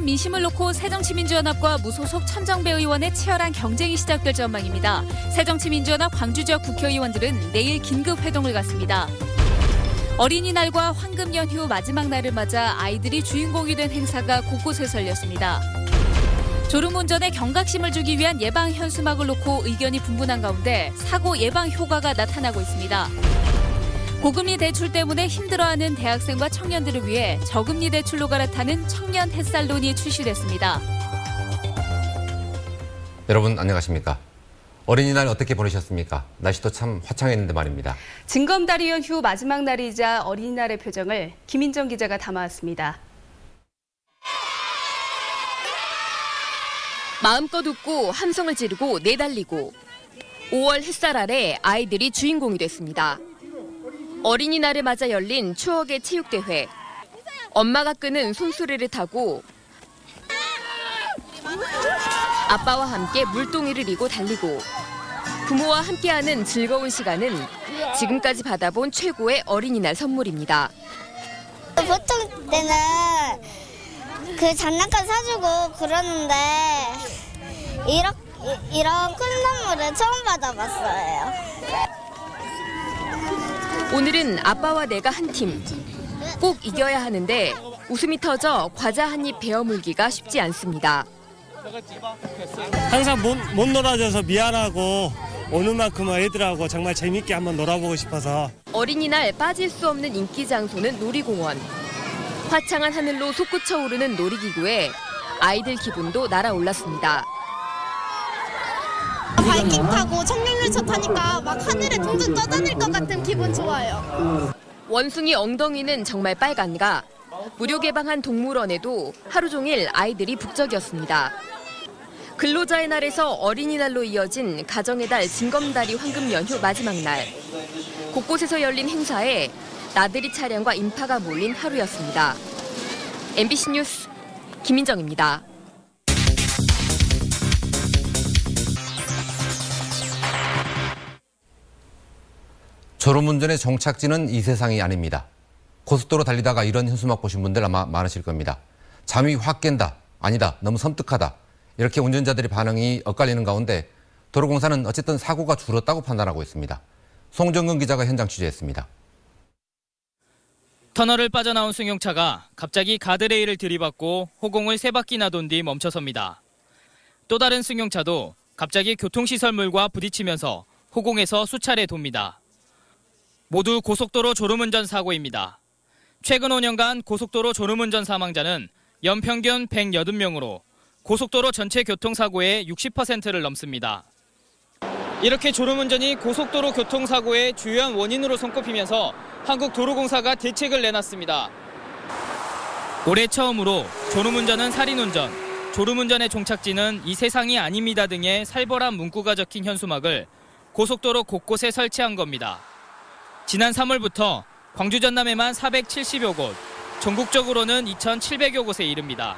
호남 민심을 놓고 새정치민주연합과 무소속 천정배 의원의 치열한 경쟁이 시작될 전망입니다. 새정치민주연합 광주 지역 국회의원들은 내일 긴급 회동을 갖습니다. 어린이날과 황금 연휴 마지막 날을 맞아 아이들이 주인공이 된 행사가 곳곳에서 열렸습니다. 졸음운전에 경각심을 주기 위한 예방 현수막을 놓고 의견이 분분한 가운데 사고 예방 효과가 나타나고 있습니다. 고금리 대출 때문에 힘들어하는 대학생과 청년들을 위해 저금리 대출로 갈아타는 청년 햇살론이 출시됐습니다. 여러분 안녕하십니까? 어린이날 어떻게 보내셨습니까? 날씨도 참 화창했는데 말입니다. 징검다리 연휴 마지막 날이자 어린이날의 표정을 김인정 기자가 담아왔습니다. 마음껏 웃고 함성을 지르고 내달리고 5월 햇살 아래 아이들이 주인공이 됐습니다. 어린이날을 맞아 열린 추억의 체육대회. 엄마가 끄는 손수레를 타고 아빠와 함께 물동이를 이고 달리고 부모와 함께하는 즐거운 시간은 지금까지 받아본 최고의 어린이날 선물입니다. 보통 때는 그 장난감 사주고 그러는데 이런 큰 선물을 처음 받아봤어요. 오늘은 아빠와 내가 한 팀. 꼭 이겨야 하는데 웃음이 터져 과자 한 입 베어 물기가 쉽지 않습니다. 항상 못 놀아줘서 미안하고 오는 만큼은 애들하고 정말 재밌게 한번 놀아보고 싶어서. 어린이날 빠질 수 없는 인기 장소는 놀이공원. 화창한 하늘로 솟구쳐 오르는 놀이기구에 아이들 기분도 날아올랐습니다. 바이킹 타고 청룡열차 타니까 막 하늘에 둥둥 떠다닐 것 같은 기분 좋아요. 원숭이 엉덩이는 정말 빨간가. 무료 개방한 동물원에도 하루 종일 아이들이 북적이었습니다. 근로자의 날에서 어린이날로 이어진 가정의 달 징검다리 황금 연휴 마지막 날. 곳곳에서 열린 행사에 나들이 차량과 인파가 몰린 하루였습니다. MBC 뉴스 김인정입니다. 졸음운전의 종착지는 이 세상이 아닙니다. 고속도로 달리다가 이런 현수막 보신 분들 아마 많으실 겁니다. 잠이 확 깬다, 아니다, 너무 섬뜩하다. 이렇게 운전자들의 반응이 엇갈리는 가운데 도로공사는 어쨌든 사고가 줄었다고 판단하고 있습니다. 송정근 기자가 현장 취재했습니다. 터널을 빠져나온 승용차가 갑자기 가드레일을 들이받고 호공을 3바퀴나 돈 뒤 멈춰섭니다. 또 다른 승용차도 갑자기 교통시설물과 부딪히면서 호공에서 수차례 돕니다. 모두 고속도로 졸음운전 사고입니다. 최근 5년간 고속도로 졸음운전 사망자는 연평균 180명으로 고속도로 전체 교통사고의 60%를 넘습니다. 이렇게 졸음운전이 고속도로 교통사고의 주요한 원인으로 손꼽히면서 한국도로공사가 대책을 내놨습니다. 올해 처음으로 졸음운전은 살인운전, 졸음운전의 종착지는 이 세상이 아닙니다 등의 살벌한 문구가 적힌 현수막을 고속도로 곳곳에 설치한 겁니다. 지난 3월부터 광주 전남에만 470여 곳, 전국적으로는 2,700여 곳에 이릅니다.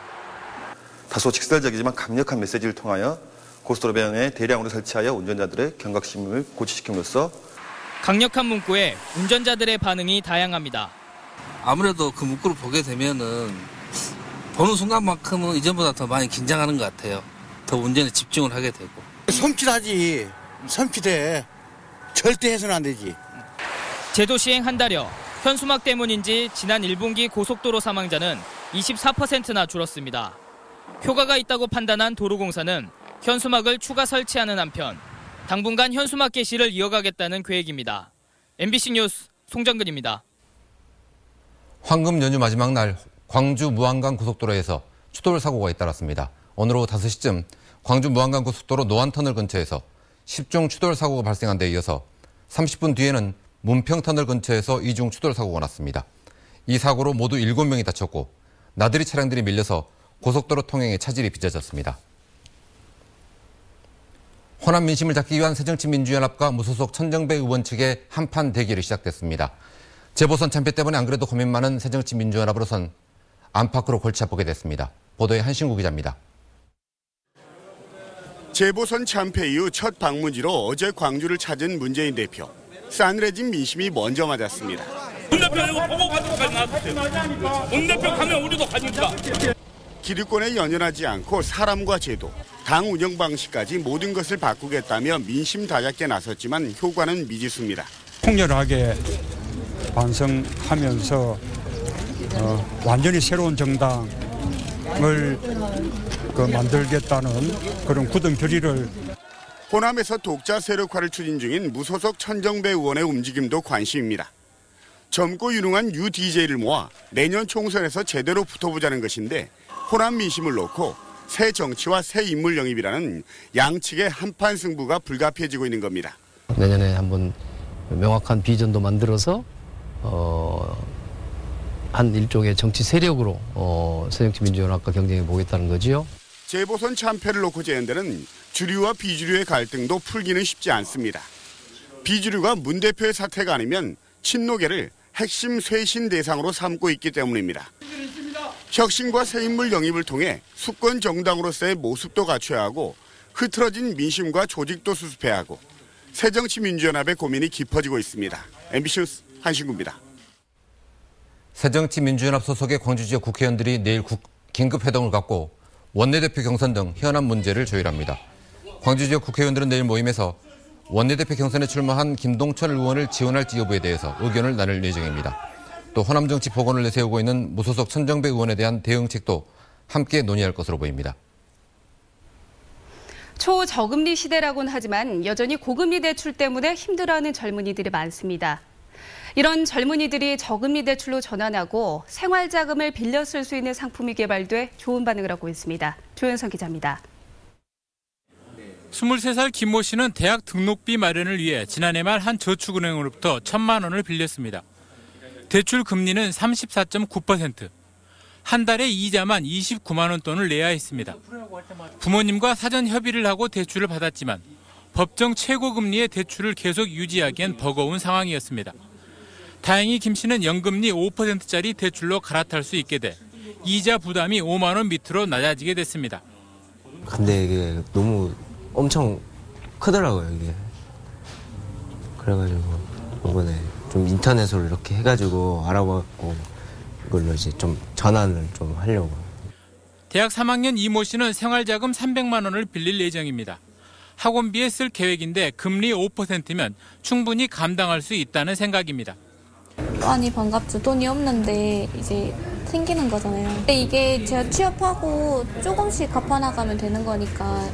다소 직설적이지만 강력한 메시지를 통하여 고속도로 배경에 대량으로 설치하여 운전자들의 경각심을 고취시킴으로써 강력한 문구에 운전자들의 반응이 다양합니다. 아무래도 그 문구를 보게 되면은 보는 순간만큼은 이전보다 더 많이 긴장하는 것 같아요. 더 운전에 집중을 하게 되고. 섬찟하지. 섬찟해. 절대 해서는 안 되지. 제도 시행 한 달여 현수막 때문인지 지난 1분기 고속도로 사망자는 24%나 줄었습니다. 효과가 있다고 판단한 도로공사는 현수막을 추가 설치하는 한편 당분간 현수막 게시를 이어가겠다는 계획입니다. MBC 뉴스 송정근입니다. 황금 연휴 마지막 날 광주 무안강 고속도로에서 추돌 사고가 잇따랐습니다. 오늘 오후 5시쯤 광주 무안강 고속도로 노안터널 근처에서 10중 추돌 사고가 발생한 데 이어서 30분 뒤에는 문평터널 근처에서 2중 추돌 사고가 났습니다. 이 사고로 모두 7명이 다쳤고 나들이 차량들이 밀려서 고속도로 통행에 차질이 빚어졌습니다. 호남 민심을 잡기 위한 새정치민주연합과 무소속 천정배 의원 측의 한판 대결이 시작됐습니다. 재보선 참패 때문에 안 그래도 고민 많은 새정치민주연합으로선 안팎으로 골치 아프게 됐습니다. 보도에 한신구 기자입니다. 재보선 참패 이후 첫 방문지로 어제 광주를 찾은 문재인 대표. 싸늘해진 민심이 먼저 맞았습니다. 문 대표 이거 보고 가도록 나왔어요. 문 대표 가면 우리도 가니까. 기득권에 연연하지 않고 사람과 제도, 당 운영 방식까지 모든 것을 바꾸겠다며 민심 다잡게 나섰지만 효과는 미지수입니다. 통렬하게 반성하면서 완전히 새로운 정당을 만들겠다는 그런 굳은 결의를. 호남에서 독자 세력화를 추진 중인 무소속 천정배 의원의 움직임도 관심입니다. 젊고 유능한 UDJ를 모아 내년 총선에서 제대로 붙어보자는 것인데 호남 민심을 놓고 새 정치와 새 인물 영입이라는 양측의 한판 승부가 불가피해지고 있는 겁니다. 내년에 한번 명확한 비전도 만들어서 한 일종의 정치 세력으로 새정치민주연합과 경쟁해 보겠다는 거지요. 재보선 참패를 놓고 제안되는 주류와 비주류의 갈등도 풀기는 쉽지 않습니다. 비주류가 문 대표의 사퇴가 아니면 친노계를 핵심 쇄신 대상으로 삼고 있기 때문입니다. 혁신과 새 인물 영입을 통해 수권 정당으로서의 모습도 갖춰야 하고 흐트러진 민심과 조직도 수습해야 하고 새정치민주연합의 고민이 깊어지고 있습니다. MBC 뉴스 한신구입니다. 새정치민주연합 소속의 광주 지역 국회의원들이 내일 긴급회동을 갖고 원내대표 경선 등 현안 문제를 조율합니다. 광주 지역 국회의원들은 내일 모임에서 원내대표 경선에 출마한 김동철 의원을 지원할지 여부에 대해서 의견을 나눌 예정입니다. 또 호남 정치 복원을 내세우고 있는 무소속 천정배 의원에 대한 대응책도 함께 논의할 것으로 보입니다. 초저금리 시대라고는 하지만 여전히 고금리 대출 때문에 힘들어하는 젊은이들이 많습니다. 이런 젊은이들이 저금리 대출로 전환하고 생활자금을 빌려 쓸 수 있는 상품이 개발돼 좋은 반응을 얻고 있습니다. 조현성 기자입니다. 23살 김모 씨는 대학 등록비 마련을 위해 지난해 말 한 저축은행으로부터 1,000만 원을 빌렸습니다. 대출 금리는 34.9%. 한 달에 이자만 29만 원 돈을 내야 했습니다. 부모님과 사전 협의를 하고 대출을 받았지만 법정 최고금리의 대출을 계속 유지하기엔 버거운 상황이었습니다. 다행히 김 씨는 연금리 5%짜리 대출로 갈아탈 수 있게 돼 이자 부담이 5만 원 밑으로 낮아지게 됐습니다. 근데 이게 너무 엄청 크더라고요, 이게. 그래가지고 이번에 좀 인터넷으로 이렇게 해가지고 알아봤고 이걸로 이제 좀 전환을 좀 하려고. 대학 3학년 이모 씨는 생활자금 300만 원을 빌릴 예정입니다. 학원비에 쓸 계획인데 금리 5%면 충분히 감당할 수 있다는 생각입니다. 많이 반갑죠. 돈이 없는데 이제 생기는 거잖아요. 근데 이게 제가 취업하고 조금씩 갚아나가면 되는 거니까.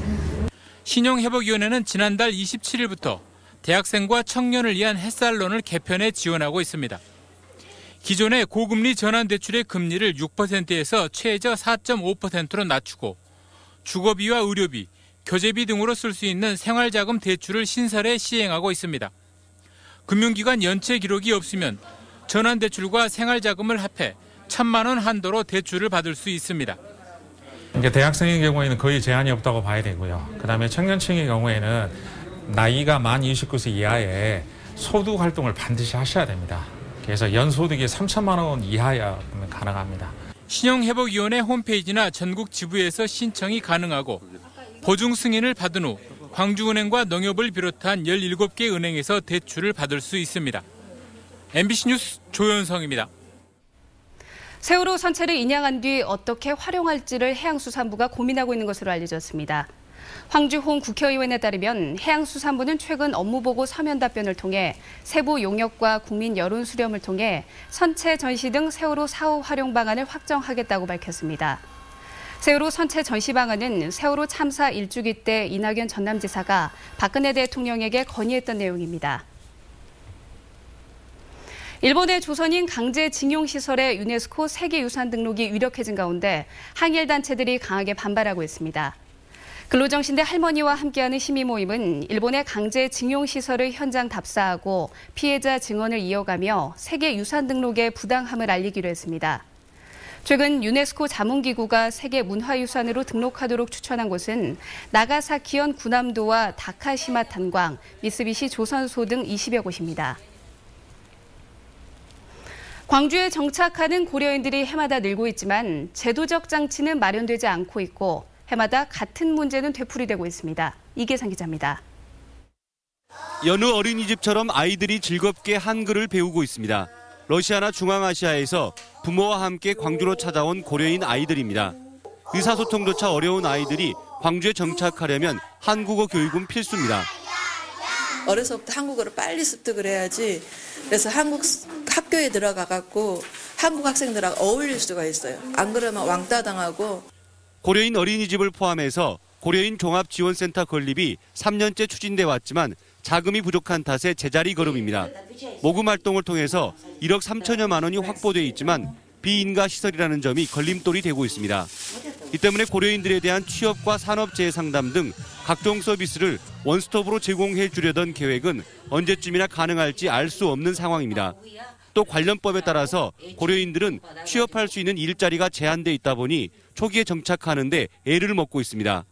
신용회복위원회는 지난달 27일부터 대학생과 청년을 위한 햇살론을 개편해 지원하고 있습니다. 기존의 고금리 전환대출의 금리를 6%에서 최저 4.5%로 낮추고 주거비와 의료비, 교재비 등으로 쓸 수 있는 생활자금 대출을 신설해 시행하고 있습니다. 금융기관 연체 기록이 없으면 전환대출과 생활자금을 합해 1,000만 원 한도로 대출을 받을 수 있습니다. 이게 대학생의 경우에는 거의 제한이 없다고 봐야 되고요. 그다음에 청년층의 경우에는 나이가 만 29세 이하의 소득 활동을 반드시 하셔야 됩니다. 그래서 연소득이 3천만 원 이하야 가능합니다. 신용회복위원회 홈페이지나 전국 지부에서 신청이 가능하고 보증 승인을 받은 후 광주은행과 농협을 비롯한 17개 은행에서 대출을 받을 수 있습니다. MBC 뉴스 조현성입니다. 세월호 선체를 인양한 뒤 어떻게 활용할지를 해양수산부가 고민하고 있는 것으로 알려졌습니다. 황주홍 국회의원에 따르면 해양수산부는 최근 업무보고 서면 답변을 통해 세부 용역과 국민 여론 수렴을 통해 선체 전시 등 세월호 사후 활용 방안을 확정하겠다고 밝혔습니다. 세월호 선체 전시 방안은 세월호 참사 1주기 때 이낙연 전남지사가 박근혜 대통령에게 건의했던 내용입니다. 일본의 조선인 강제징용시설의 유네스코 세계유산 등록이 유력해진 가운데 항일 단체들이 강하게 반발하고 있습니다. 근로정신대 할머니와 함께하는 시민모임은 일본의 강제징용시설을 현장 답사하고 피해자 증언을 이어가며 세계유산 등록의 부당함을 알리기로 했습니다. 최근 유네스코 자문기구가 세계문화유산으로 등록하도록 추천한 곳은 나가사키현 구남도와 다카시마 탄광, 미쓰비시 조선소 등 20여 곳입니다. 광주에 정착하는 고려인들이 해마다 늘고 있지만 제도적 장치는 마련되지 않고 있고 해마다 같은 문제는 되풀이되고 있습니다. 이계상 기자입니다. 여느 어린이집처럼 아이들이 즐겁게 한글을 배우고 있습니다. 러시아나 중앙아시아에서 부모와 함께 광주로 찾아온 고려인 아이들입니다. 의사소통조차 어려운 아이들이 광주에 정착하려면 한국어 교육은 필수입니다. 어려서부터 한국어를 빨리 습득을 해야지. 그래서 한국 학교에 들어가갖고 한국 학생들하고 어울릴 수가 있어요. 안 그러면 왕따 당하고. 고려인 어린이집을 포함해서 고려인 종합지원센터 건립이 3년째 추진돼 왔지만 자금이 부족한 탓에 제자리 걸음입니다. 모금 활동을 통해서 1억 3천여만 원이 확보돼 있지만 비인가 시설이라는 점이 걸림돌이 되고 있습니다. 이 때문에 고려인들에 대한 취업과 산업재해 상담 등 각종 서비스를 원스톱으로 제공해 주려던 계획은 언제쯤이나 가능할지 알 수 없는 상황입니다. 또 관련법에 따라서 고려인들은 취업할 수 있는 일자리가 제한돼 있다 보니 초기에 정착하는 데 애를 먹고 있습니다.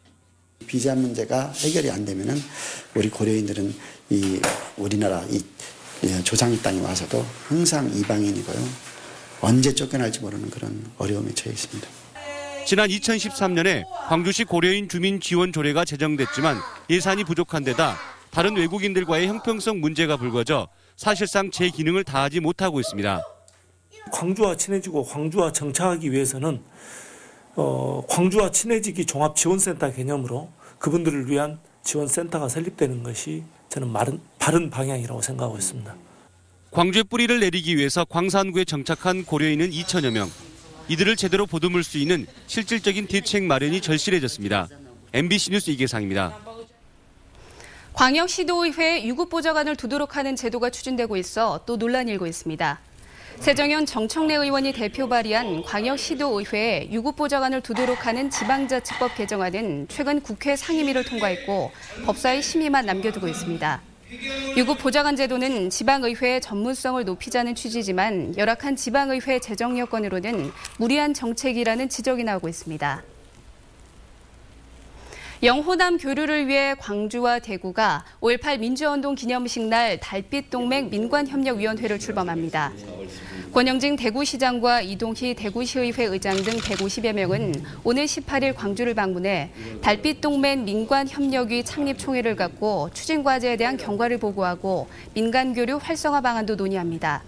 비자 문제가 해결이 안 되면은 우리 고려인들은 우리나라 조상의 땅에 와서도 항상 이방인이고요. 언제 쫓겨날지 모르는 그런 어려움에 처해 있습니다. 지난 2013년에 광주시 고려인 주민 지원 조례가 제정됐지만 예산이 부족한 데다 다른 외국인들과의 형평성 문제가 불거져 사실상 제 기능을 다하지 못하고 있습니다. 광주와 친해지고 광주와 정착하기 위해서는 광주와 친해지기 종합지원센터 개념으로 그분들을 위한 지원센터가 설립되는 것이 저는 바른 방향이라고 생각하고 있습니다. 광주에 뿌리를 내리기 위해서 광산구에 정착한 고려인은 2천여 명. 이들을 제대로 보듬을 수 있는 실질적인 대책 마련이 절실해졌습니다. MBC 뉴스 이계상입니다. 광역시도의회에 유급보좌관을 두도록 하는 제도가 추진되고 있어 또 논란이 일고 있습니다. 세정현 정청래 의원이 대표 발의한 광역시도의회에 유급보좌관을 두도록 하는 지방자치법 개정안은 최근 국회 상임위를 통과했고 법사위 심의만 남겨두고 있습니다. 유급보좌관 제도는 지방의회의 전문성을 높이자는 취지지만 열악한 지방의회 재정 여건으로는 무리한 정책이라는 지적이 나오고 있습니다. 영호남 교류를 위해 광주와 대구가 5.18 민주화운동 기념식 날 달빛동맹 민관협력위원회를 출범합니다. 권영진 대구시장과 이동희 대구시의회 의장 등 150여 명은 오늘 18일 광주를 방문해 달빛동맹 민관협력위 창립 총회를 갖고 추진 과제에 대한 경과를 보고하고 민간교류 활성화 방안도 논의합니다.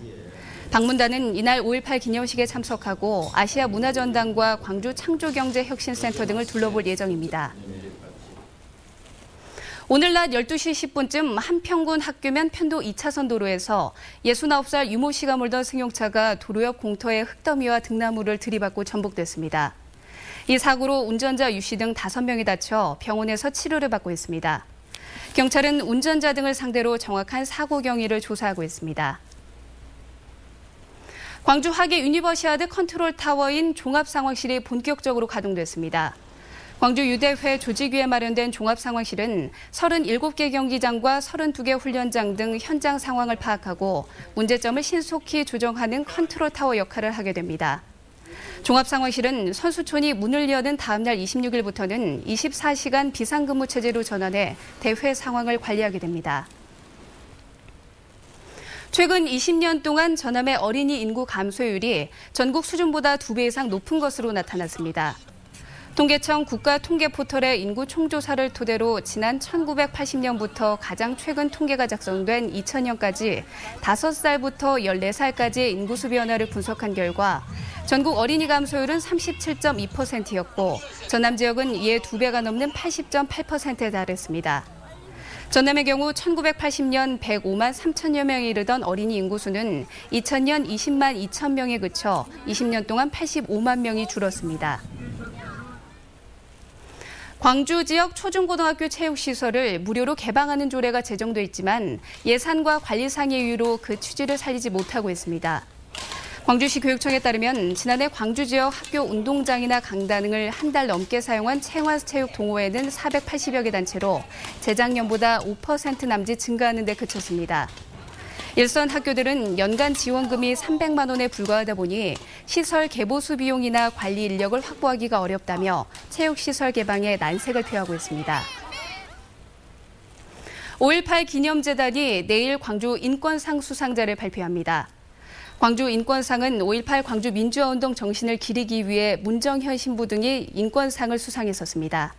방문단은 이날 5.18 기념식에 참석하고 아시아 문화전당과 광주 창조경제혁신센터 등을 둘러볼 예정입니다. 오늘 낮 12시 10분쯤 한평군 학교면 편도 2차선 도로에서 69살 유모 씨가 몰던 승용차가 도로 옆 공터에 흙더미와 등나무를 들이받고 전복됐습니다. 이 사고로 운전자 유 씨 등 5명이 다쳐 병원에서 치료를 받고 있습니다. 경찰은 운전자 등을 상대로 정확한 사고 경위를 조사하고 있습니다. 광주 하계 유니버시아드 컨트롤 타워인 종합상황실이 본격적으로 가동됐습니다. 광주 유대회 조직위에 마련된 종합상황실은 37개 경기장과 32개 훈련장 등 현장 상황을 파악하고 문제점을 신속히 조정하는 컨트롤 타워 역할을 하게 됩니다. 종합상황실은 선수촌이 문을 여는 다음 날 26일부터는 24시간 비상근무 체제로 전환해 대회 상황을 관리하게 됩니다. 최근 20년 동안 전남의 어린이 인구 감소율이 전국 수준보다 2배 이상 높은 것으로 나타났습니다. 통계청 국가통계포털의 인구 총조사를 토대로 지난 1980년부터 가장 최근 통계가 작성된 2000년까지 5살부터 14살까지의 인구수 변화를 분석한 결과 전국 어린이 감소율은 37.2%였고 전남 지역은 이에 2배가 넘는 80.8%에 달했습니다. 전남의 경우 1980년 105만 3천여 명에 이르던 어린이 인구수는 2000년 20만 2천 명에 그쳐 20년 동안 85만 명이 줄었습니다. 광주 지역 초중고등학교 체육시설을 무료로 개방하는 조례가 제정돼 있지만 예산과 관리상의 이유로 그 취지를 살리지 못하고 있습니다. 광주시 교육청에 따르면 지난해 광주 지역 학교 운동장이나 강당 등을 한 달 넘게 사용한 생활체육 동호회는 480여 개 단체로 재작년보다 5% 남짓 증가하는 데 그쳤습니다. 일선 학교들은 연간 지원금이 300만 원에 불과하다 보니 시설 개보수 비용이나 관리 인력을 확보하기가 어렵다며 체육시설 개방에 난색을 표하고 있습니다. 5.18 기념재단이 내일 광주 인권상 수상자를 발표합니다. 광주 인권상은 5.18 광주 민주화운동 정신을 기리기 위해 문정현 신부 등이 인권상을 수상했었습니다.